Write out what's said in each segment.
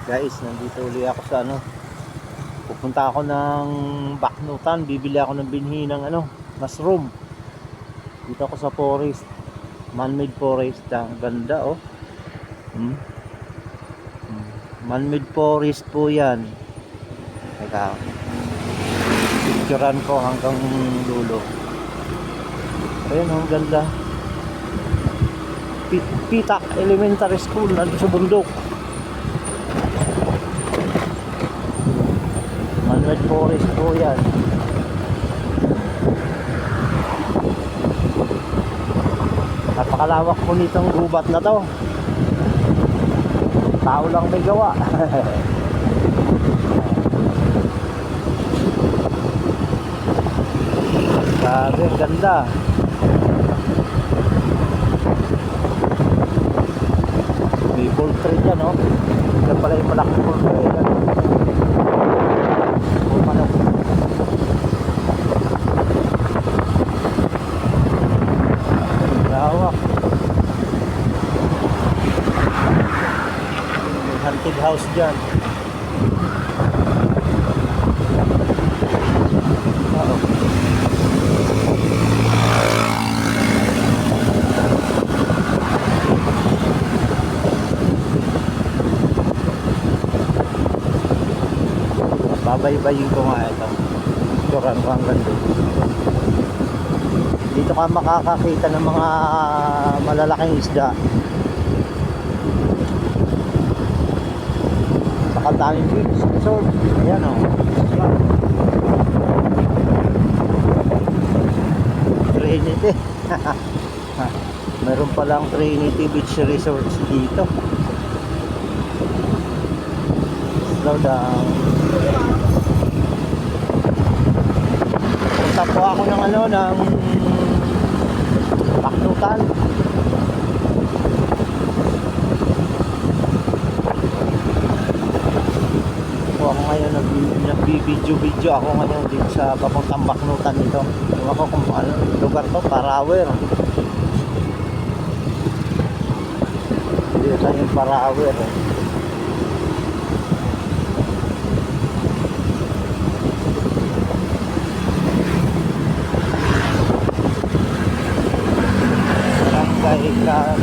Guys, nandito uli ako sa pupunta ako ng Baknutan, bibili ako ng binhi ng mushroom. Dito ako sa forest, man-made forest, ang ganda oh. Hmm? Man-made forest po yan. Teka, picturean ko hanggang dulo. Ayun, ang ganda. Pitak Elementary School, nandito sa bundok. Man-made forest po yan. Napakalawak po nitong gubat na to. Tao lang may gawa. Grabe, ang ganda. May poultry dyan, no? Yan pala yung malaking poultry dyan. Manok. Lawak. May haunted house dyan. Babaybayin ko nga ito. Turan ko hanggang doon. Dito ka makakakita ng mga malalaking isda. Saka daming beach resort. Ayan o. Trinity. Meron palang Trinity Beach Resorts dito. Slow down. Punta po ako ng ng Baknutan. Po ako ngayon nagbibidyo ako ngayon dito sa papuntang Baknutan nito. Ewan ko kung ano lugar to, Parawer. Dito tayo yung Parawer.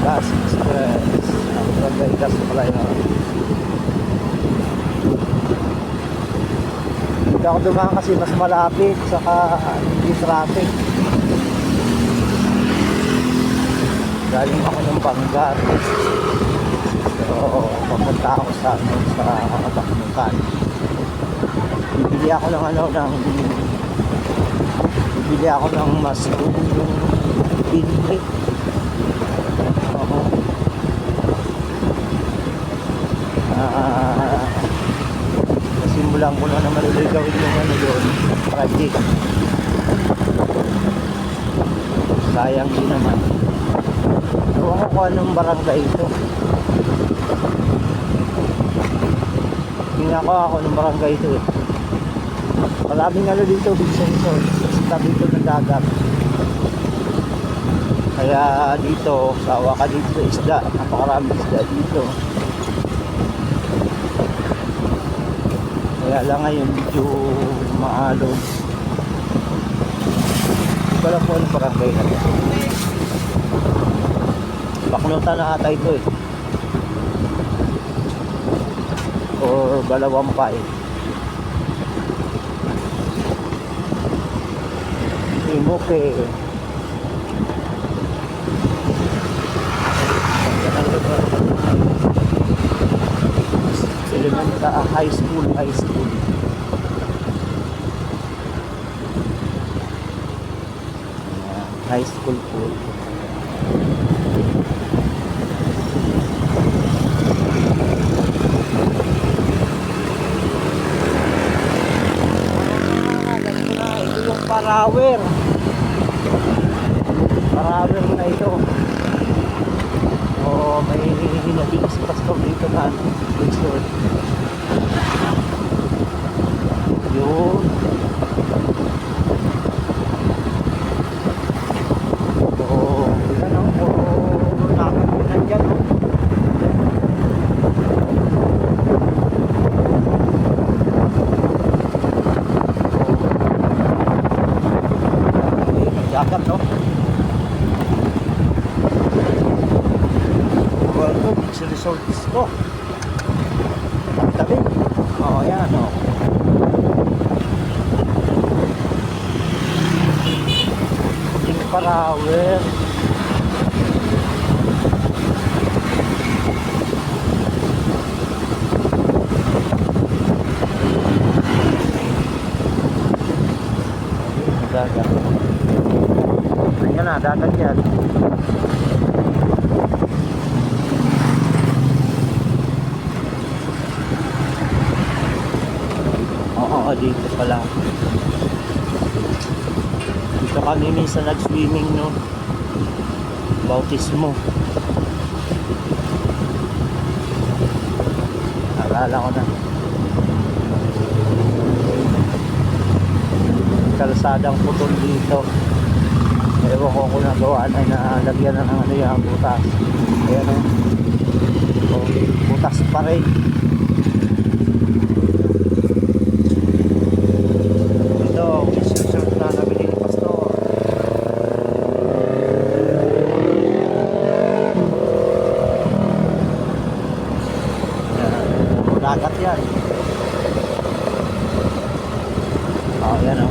Gas Express. Ang gas pala yun. Hindi ako dumaan kasi mas malapit, saka hindi traffic. Galing ako ng Bangar. So papunta ako sa Baknutan. Bibili ako ng mushroom, yung binhi. Simulan ko na naman ulit gawin yung yun, project. Sayang din naman. Ewan ko kung anong barangay ito. Tingnan ko ako ng barangay ito eh. Maraming dito, big sensor. Sa tabi ito ng dagat. Kaya dito, sawa ka dito sa isda. Napakaraming isda dito. Kaya lang ngayon medyo maalog. Hindi ko lang po ang barangay na ito. Baknutan na ata ito eh. Or Balawampay. Imoke. High school. High school po. Ito yung Parawer na ito. May hinabing si pastor dito na resort. Yun. Yan o. Nakakunan dyan o. to. Welcome Beach Resort to. Ang tabi. Oo, yan o. Puting Parawer. Dagat. Ayan na, dagat yan. Oo, dito pala. Dito kami minsan nag-swimming no. Bautismo. Alala ko na. Kalsadang putol dito. Ewan ko kung nagawa na nalagyan na ng ano yung butas. Ayan o. Oh, butas pa rin. Ito, isusunod na nabili ni Pastor. Ayan. Dagat yan. Oh, ayan o.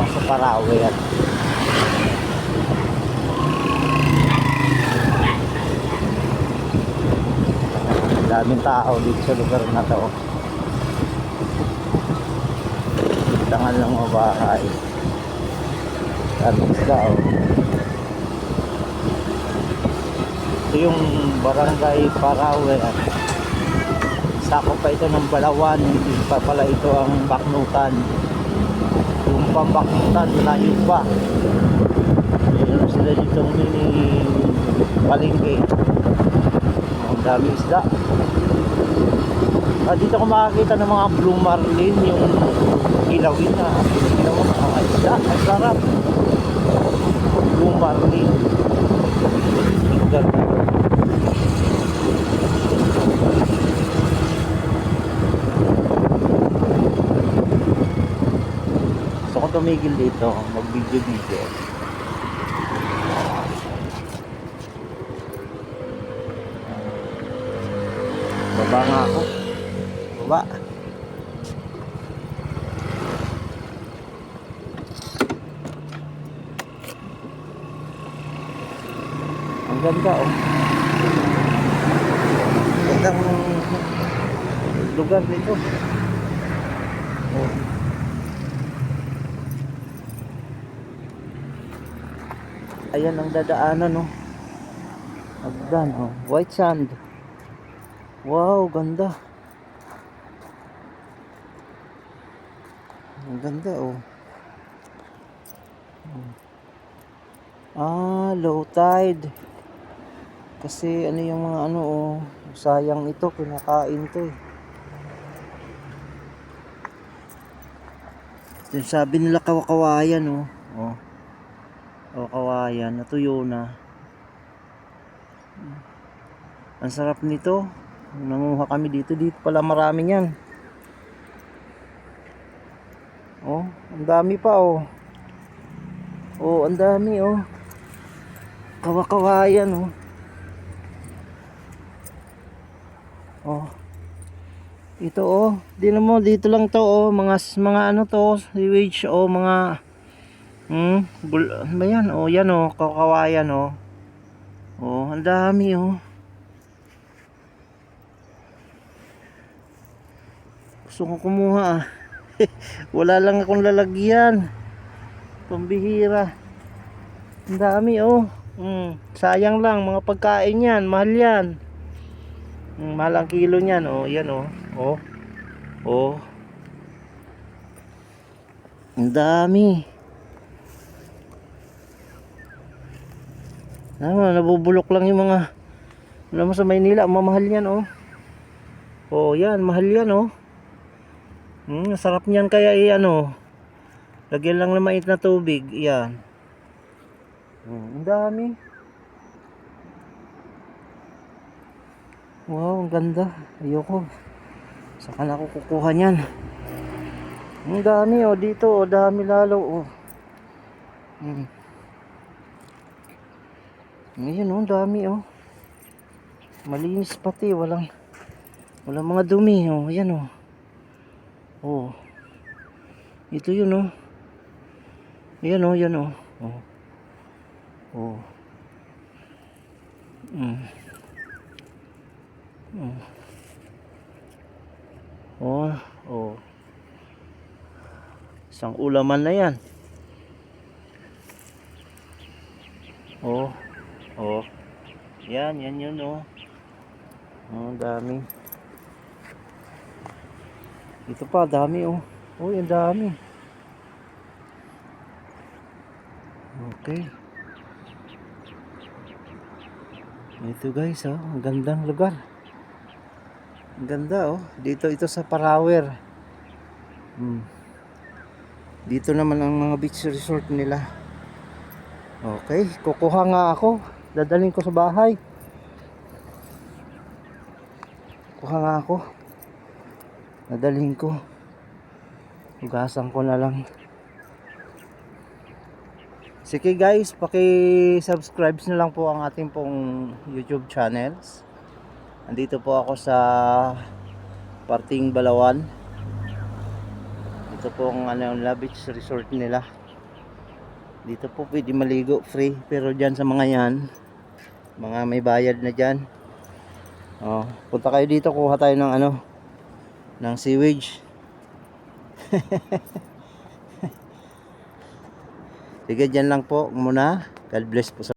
Sa Parawer. Daming tao dito sa lugar na to. Tangan lang mga bahay. Daming isda oh. Ito yung barangay Parawer. Sakop pa ito ng Balawan. Hindi pa pala ito ang Baknutan. Yung pambaknutan, malayo pa. Meron sila dito mini palengke. Ang dami isda. Dito ko makakita ng mga blue marlin, yung ilawin na mga isda. Ang sarap. Blue marlin. Ang ganda. Tumigil dito, mag-video. Baba nga ako. Baba. Ang ganda oh. Gandang lugar dito. Oh. Ayan ang dadaanan no. Agdan oh, white sand. Wow, ganda. Ang ganda oh. Low tide. Kasi ano yung mga ano oh, sayang ito, kinakain to eh. Ito sabi nila kawakawayan oh. Oh. O kawayan, natuyo na. Ang sarap nito. Nanguha kami dito. Dito pala marami yan. Oh, ang dami pa oh. Oh, ang dami oh. Kawakawayan oh. Oh. Ito oh. Dito mo dito lang to oh, mga ano to, sewage oh, mga ano ba yan? Oh, yan oh, kakawayan oh. Oh, ang dami oh. Gusto ko kumuha ah. Wala lang akong lalagyan. Pambihira. Ang dami oh. Sayang lang mga pagkain yan, mahal yan. Mahal ang kilo niyan oh, yan oh. Oh. Oh. Ang dami. Nabubulok lang yung mga alam mo sa Maynila, mamahal yan oh. Oh, yan, mahal yan oh. Sarap niyan kaya ano. Lagyan lang ng mainit na tubig, yan. Ang dami. Wow, ang ganda. Ayoko. Saan ako kukuha niyan? Ang dami oh dito, oh, dami lalo oh. Ayun oh, dami oh. Malinis pati, walang mga dumi oh. Ayan oh. Oh. Ito yun oh. Ayan oh, yan oh. Oh. Oh. Oh. Oh. Isang ulaman na yan. Oh. Oh. Yan yun oh. Oh, dami. Ito pa, dami oh. Oh, yung dami. Okay. Ito guys oh, ang gandang lugar. Ang ganda oh. Dito ito sa Parawer. Dito naman ang mga beach resort nila. Okay, kukuha nga ako. Dadalhin ko sa bahay. Kuha nga ako. Dadalhin ko. Hugasan ko na lang. Sige guys, paki-subscribe na lang po ang ating pong YouTube channels. Andito po ako sa Parting Balawan. Ito po ang beach resort nila. Dito po pwede maligo free, pero diyan sa mga yan, mga may bayad na diyan. Oh, punta kayo dito, kuha tayo ng ng sewage. Sige, dyan lang po muna. God bless po sa